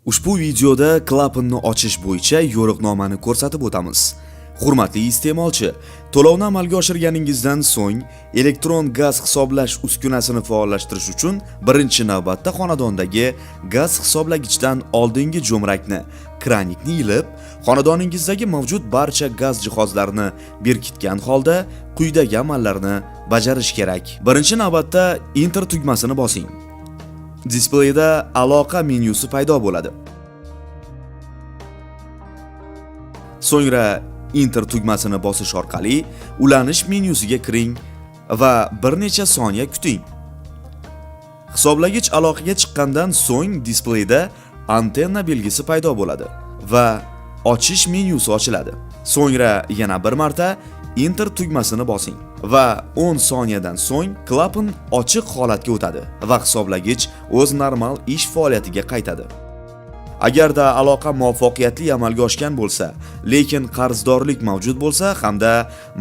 Ushbu videoda klapanni ochish bo'yicha yo'riqnomani ko'rsatib o'tamiz. Hurmatli iste'molchi, to'lovni amalga oshirganingizdan so'ng elektron gaz hisoblash uskunasini faollashtirish uchun birinchi navbatda xonadondagi gaz hisoblagichdan oldingi jo'mrakni, kranikni ilib, xonadoningizdagi mavjud barcha gaz jihozlarini berkitgan holda quyidagi amallarni bajarish kerak. Birinchi navbatda Enter tugmasini bosing. Displeyda aloqa menyusi paydo bo'ladi. So'ngra Enter tugmasini bosish orqali ulanish menyusiga kiring va bir necha soniya kuting. Hisoblagich aloqaga chiqqandan so'ng displeyda antenna belgisi paydo bo'ladi va ochish menyusi ochiladi. So'ngra yana bir marta Enter tugmasini bosing va 10 soniyadan so'ng klapan ochiq holatga o'tadi va hisoblagich o'z normal ish faoliyatiga qaytadi. Agarda aloqa muvaffaqiyatli amalga oshgan bo'lsa, lekin qarzdorlik mavjud bo'lsa hamda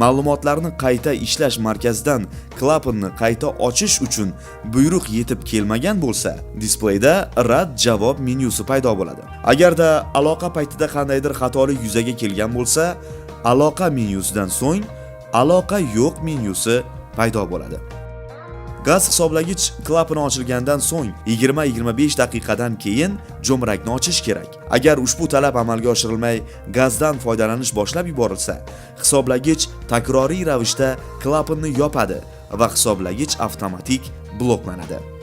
ma'lumotlarni qayta ishlash markazidan klapanni qayta ochish uchun buyruq yetib kelmagan bo'lsa, displeyda rad javob menyusi paydo bo'ladi. Agarda aloqa paytida qandaydir xatolik yuzaga kelgan bo'lsa, aloqa menyusidan so'ng aloqa yo'q menyusi paydo bo'ladi. Gaz hisoblagich klapani ochilgandan so'ng 20-25 daqiqadan keyin jo'mrakni ochish kerak. Agar ushbu talab amalga oshirilmay gazdan foydalanish boshlab yuborilsa, hisoblagich takroriy ravishda klapanni yopadi va hisoblagich avtomatik bloklanadi.